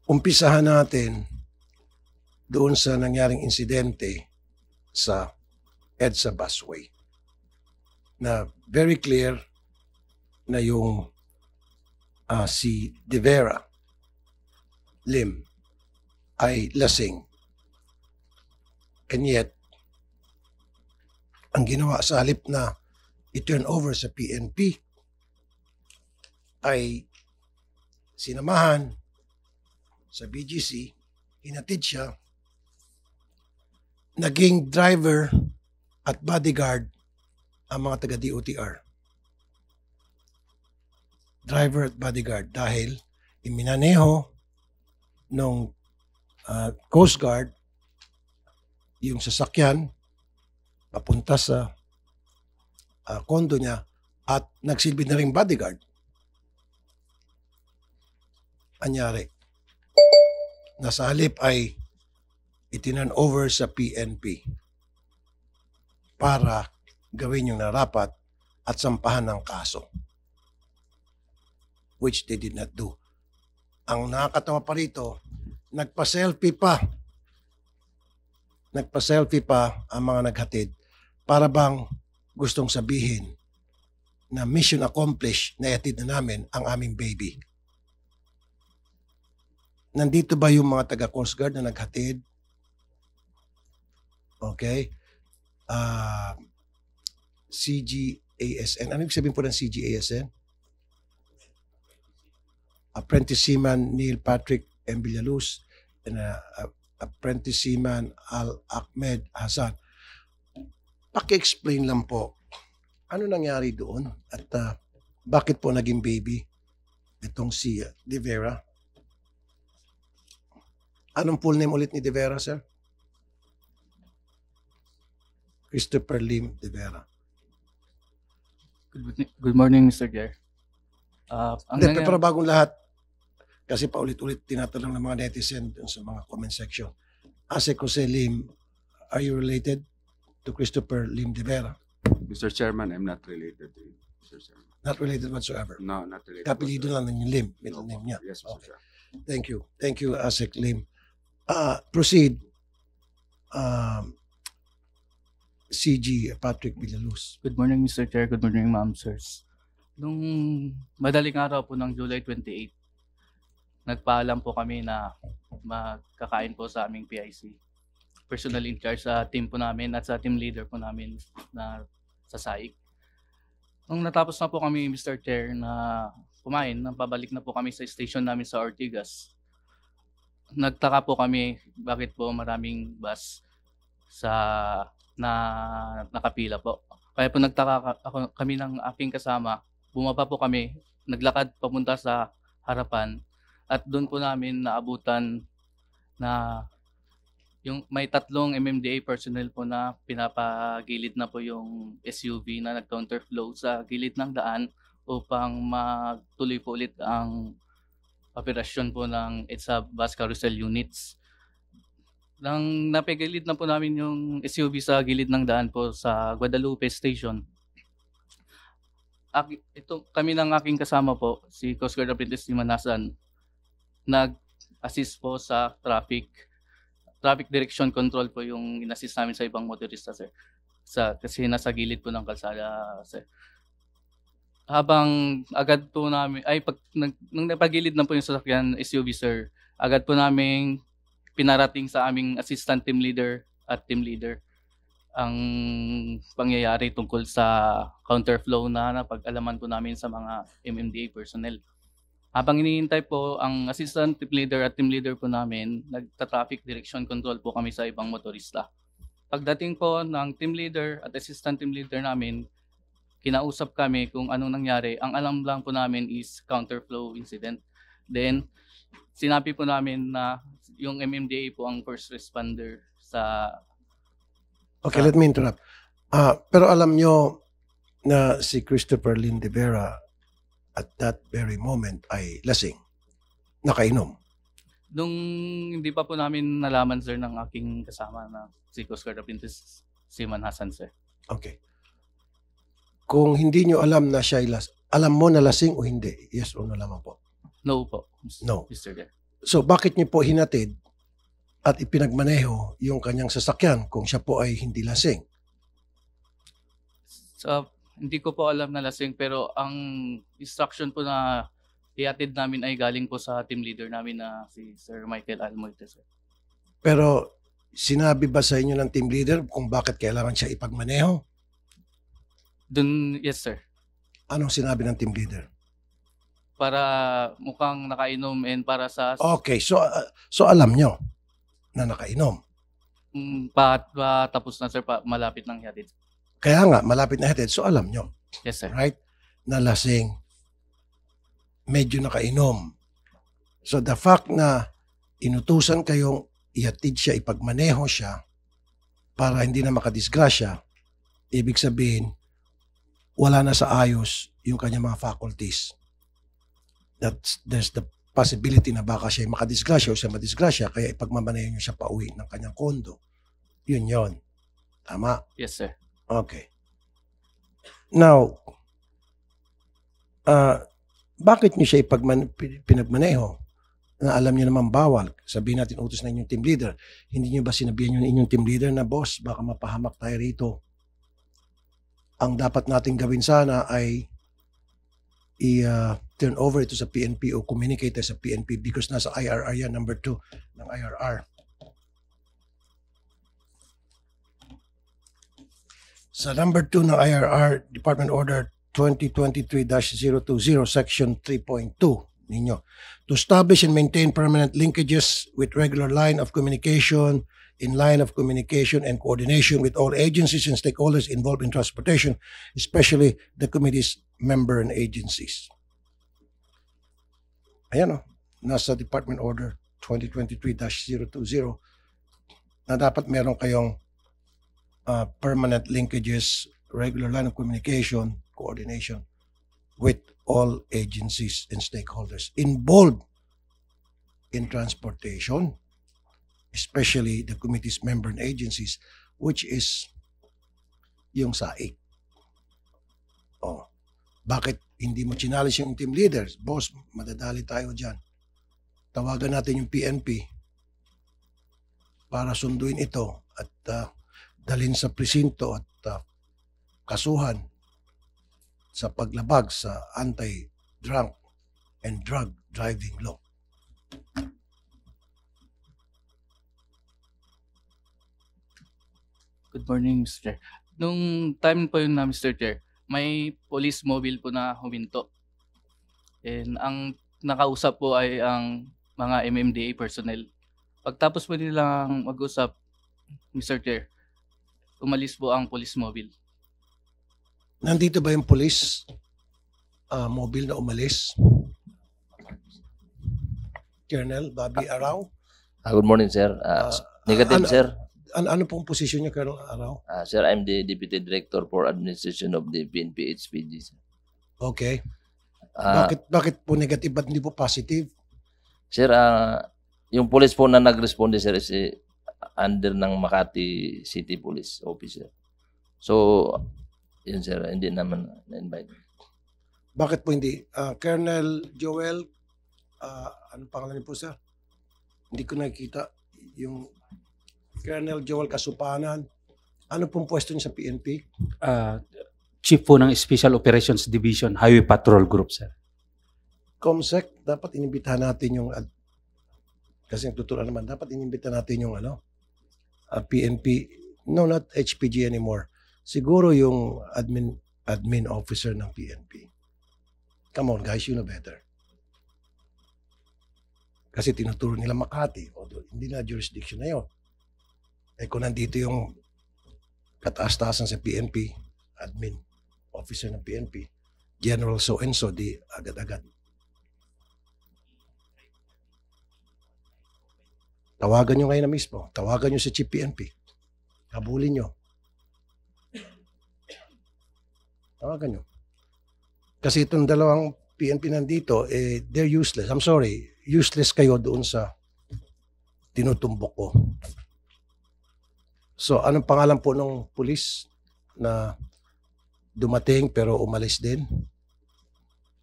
umpisahan natin doon sa nangyaring insidente sa EDSA busway na very clear na yung si De Vera Lim ay lasing. And yet, ang ginawa sa halip na i-turn over sa PNP ay sinamahan sa BGC, hinatid siya, naging driver at bodyguard ang mga taga-DOTR. Driver at bodyguard dahil iminaneho ng Coast Guard yung sasakyan papunta sa kondo niya at nagsilbi na rin bodyguard. Anyari, nasa halip ay itinan over sa PNP para gawin yung narapat at sampahan ng kaso, which they did not do. Ang nakakatawa pa rito, nagpa-selfie pa ang mga naghatid para bang gustong sabihin na mission accomplished na ihatid na namin ang aming baby. Nandito ba yung mga taga Coast Guard na naghatid? Okay. CGASN. Ano ibig sabihin po ng CGASN? Apprentice Seaman Neil Patrick M. Villaluz and Apprentice Seaman Al Ahmed Hassan. Paki-explain lang po, ano nangyari doon at bakit po naging baby itong si De Vera? Anong full name ulit ni De Vera, sir? Christopher Lim De Vera. Good morning, Mr. Chair. Pero bagong lahat, kasi paulit-ulit tinatanong ng mga netizen dun sa mga comment section. Asek Jose Lim, are you related to Christopher Lim De Vera? Mr. Chairman, I'm not related to you, Mr. Chairman. Not related whatsoever? No, not related. Kapilido lang ng Lim, middle name niya. Yes, Mr. Okay. Chairman. Thank you. Thank you, Asek Lim. Proceed. CG Patrick Villaluz. Good morning, Mr. Chair. Good morning, ma'am, sirs. Nung madaling araw po ng July 28, nagpaalam po kami na magkakain po sa aming PIC. Personal in charge sa team po namin at sa team leader po namin na sa SAIC. Nung natapos na po kami, Mr. Chair, na kumain, pabalik na po kami sa station namin sa Ortigas. Nagtaka po kami bakit po maraming bus na nakapila po. Kaya po nagtaka kami ng aking kasama, bumaba po kami, naglakad papunta sa harapan at doon po namin naabutan na yung may 3 MMDA personnel po na pinapagilid na po yung SUV na nag-counterflow sa gilid ng daan upang magtuloy po ulit ang operasyon po ng EDSA bus carousel units. Nang napigilid na po namin yung SUV sa gilid ng daan po sa Guadalupe Station, kami ng aking kasama po, si Coast Guard Apprentice Manasan, nag-assist po sa traffic direction control po yung in-assist namin sa ibang motorista, sir. Kasi nasa gilid po ng kalsada, sir. Habang agad po namin, nung napagilid na po yung sasakyan SUV, sir, agad po namin pinarating sa aming assistant team leader at team leader ang pangyayari tungkol sa counterflow na napag-alaman po namin sa mga MMDA personnel. Habang iniintay po ang assistant team leader at team leader po namin, nagta-traffic direction control po kami sa ibang motorista. Pagdating po ng team leader at assistant team leader namin, kinausap kami kung anong nangyari. Ang alam lang po namin is counterflow incident. Then, sinabi po namin na yung MMDA po ang first responder sa... Okay, let me interrupt. Pero alam nyo na si Christopher Lim De Vera at that very moment ay lasing, nakainom. Nung hindi pa po namin nalaman, sir, ng aking kasama na si Coast Guard Apprentice Seaman Hassan, sir. Okay. Kung hindi nyo alam na siya alam mo na lasing o hindi? Yes o no lamang po? No po, No. Mr. Chair. So bakit niyo po hinatid at ipinagmaneho yung kanyang sasakyan kung siya po ay hindi lasing? So, hindi ko po alam na lasing, pero ang instruction po na iatid namin ay galing po sa team leader namin na si Sir Michael Almoite, sir. Pero sinabi ba sa inyo ng team leader kung bakit kailangan siya ipagmaneho? Yes, sir. Anong sinabi ng team leader? Para mukhang nakainom and para sa Okay, so alam nyo na nakainom. tapos na, sir, malapit ng ihatid. Kaya nga, malapit na hatid, so alam nyo, Yes, sir. right? Na lasing, medyo nakainom. So the fact na inutusan kayong ihatid siya, ipagmaneho siya, para hindi na makadisgrasya, ibig sabihin, wala na sa ayos yung kanyang mga faculties. There's the possibility na baka siya makadisgrasya o siya madisgrasya, kaya ipagmamaneho niyo siya pauwi ng kanyang kondo. Yun yon. Tama? Yes, sir. Okay. Now, bakit niyo siya pinagmaneho? Na alam niyo naman bawal. Sabihin natin utos na inyong team leader. Hindi niyo ba sinabihan niyo inyong team leader na, boss, baka mapahamak tayo rito? Ang dapat natin gawin sana ay i-turn over ito sa PNP o communicate sa PNP because nasa IRR yan, number 2 ng IRR. Sa number 2 ng IRR, Department Order 2023-020, Section 3.2 ninyo. To establish and maintain permanent linkages with regular line of communication, in line of communication and coordination with all agencies and stakeholders involved in transportation, especially the committee's member and agencies. Ayan o, nasa Department Order 2023-020 na dapat meron kayong permanent linkages, regular line of communication, coordination with all agencies and stakeholders involved in transportation, especially the committee's member and agencies, which is yung SAIC. Oh, bakit hindi mo chinalis yung team leaders? Boss, madadali tayo dyan. Tawagan natin yung PNP para sunduin ito at dalhin sa presinto at kasuhan sa paglabag sa anti-drunk and drug driving law. Good morning, Mr. Chair. Nung time po yun na, Mr. Chair, may police mobile po na huminto. And ang nakausap po ay ang mga MMDA personnel. Pagtapos po nilang mag-usap, Mr. Chair, umalis po ang police mobile. Nandito ba yung police mobile na umalis? Colonel Bobby Arao? Good morning, sir. Negative, sir. Ano pong posisyon niya, Colonel Arao? Sir, I'm the Deputy Director for Administration of the PNP HPG. Sir. Okay. Bakit po negative? Ba't hindi po positive? Sir, yung police po na nag-responde, sir, is under ng Makati City Police Officer. So, yun, sir, hindi naman na-invite. Bakit po hindi? Colonel Joel, anong pangalan niyo po, sir? Hindi ko nakikita yung Colonel Joel Kasupanan. Ano pong pwesto niyo sa PNP? Chief po ng Special Operations Division, Highway Patrol Group, sir. COMSEC, dapat inimbitahan natin yung kasi nagtuturo naman, dapat inimbitahan natin yung PNP, no, not HPG anymore. Siguro yung admin officer ng PNP. Come on guys, you know better. Kasi tinuturo nila Makati, hindi na jurisdiction na yun. Eh kung nandito yung kataas-taasan sa PNP, admin officer ng PNP, General so-and-so, di agad-agad. Tawagan nyo ngayon na mismo. Tawagan nyo si Chief PNP. Habulin nyo. Tawagan nyo. Kasi itong dalawang PNP nandito, they're useless. I'm sorry. Useless kayo doon sa tinutumbok ko. So, anong pangalan po ng pulis na dumating pero umalis din?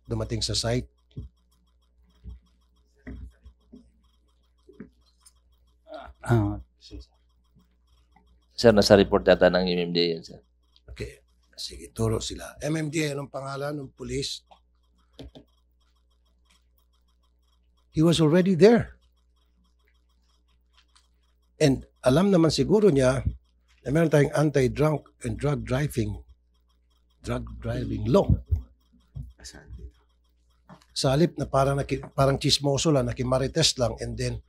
Dumating sa site? Sir, nasa report yata ng MMDA yan, sir. Okay. Sige, turo sila. MMDA, anong pangalan ng police? He was already there. And alam naman siguro niya na meron tayong anti-drunk and drug driving law. Sa halip na parang chismoso lang, nakimarites lang, and then,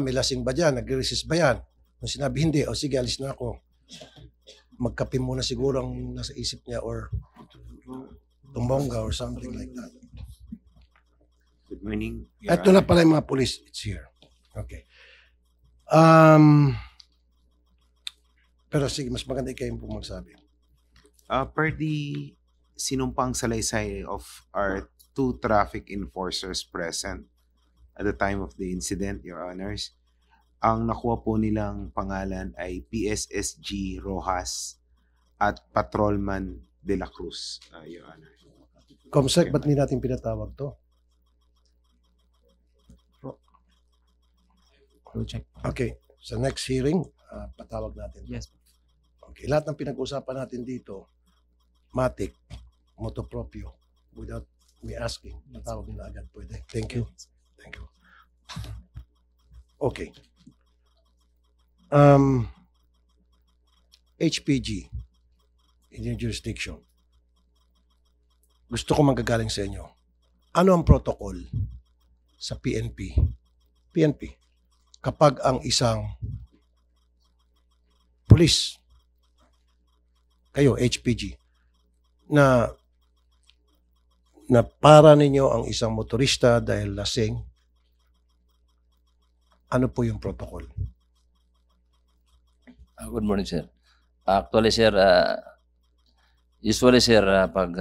may lasing ba dyan? Nag-resist ba yan? Nung sinabi hindi, sige, alis na ako. Magkape muna siguro ang nasa isip niya or tumbongga or something like that. Good morning. Ito na pala yung mga police. It's here. Okay. Pero sige, mas maganda kayo po magsabi. Per the sinumpang salaysay of our 2 traffic enforcers present at the time of the incident, Your Honors, ang nakuha po nilang pangalan ay PSSG Rojas at Patrolman De La Cruz, Your Honor. Comsec, ba't hindi natin pinatawag to? Okay. Sa next hearing, patawag natin. Yes. Okay. Lahat ng pinag-usapan natin dito, matik, motu proprio, without me asking, patawag nila agad pwede. Thank you. Thank you. Okay. HPG, in your jurisdiction, gusto ko manggagaling sa inyo. Ano ang protocol sa PNP? Kapag ang isang police, kayo, HPG, na para ninyo ang isang motorista dahil lasing, ano po yung protocol? Good morning, sir. Actually, sir, usually, sir, pag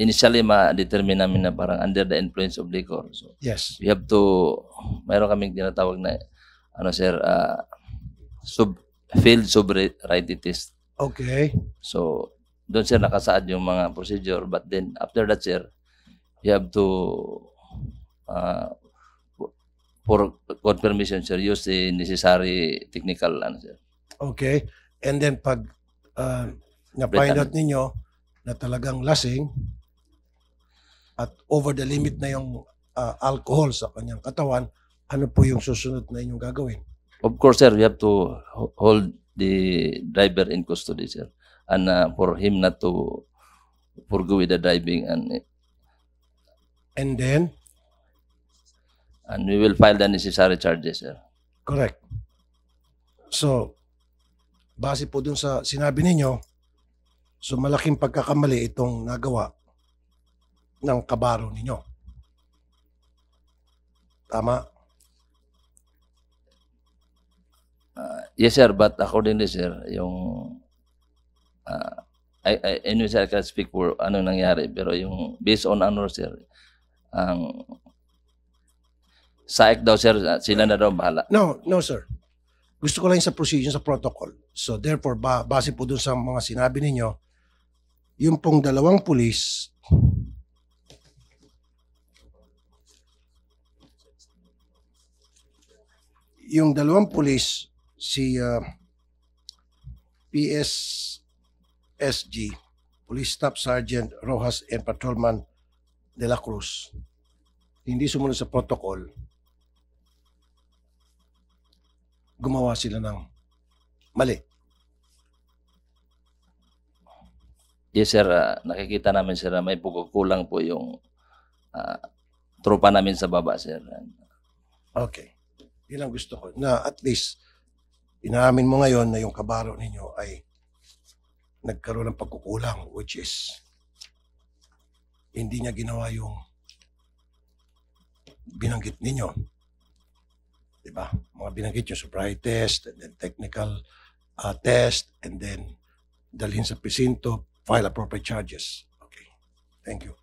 initially, ma-determine namin na parang under the influence of liquor. So, Yes. we have to, mayroon kaming tinatawag na, sir, field sobriety test. Okay. So, doon, sir, nakasaad yung mga procedure. But then, after that, sir, you have to, for confirmation, sir, use the necessary technical, sir. Okay. And then pag na-find out ninyo na talagang lasing at over the limit na yung alcohol sa kanyang katawan, ano po yung susunod na inyong gagawin? Of course, sir, we have to hold the driver in custody, sir. And for him not to forgo with the driving, And then? And we will file the necessary charges, sir. Correct. So, base po dun sa sinabi ninyo, so malaking pagkakamali itong nagawa ng kabaro ninyo. Tama? Yes, sir, but accordingly, sir, yung I know, sir, I can speak for ano nangyari, pero yung based on ano, sir, ang SAEC daw, sir, sila na daw bahala. No, sir. Gusto ko lang sa procedure, sa protocol. So therefore, base po dun sa mga sinabi ninyo, yung pong dalawang pulis, si PSSG, Police Staff Sergeant Rojas and Patrolman De La Cruz, hindi sumunod sa protocol, gumawa sila ng mali. Yes, sir, nakikita namin, sir, may pagkukulang po yung tropa namin sa baba, sir. Okay. Yun ang gusto ko. Na at least, inaamin mo ngayon na yung kabaro ninyo ay nagkaroon ng pagkukulang, which is hindi niya ginawa yung binanggit ninyo. Diba? Mga binanggit yung sobriety test, and then technical test, and then dalhin sa presinto, file appropriate charges. Okay. Thank you.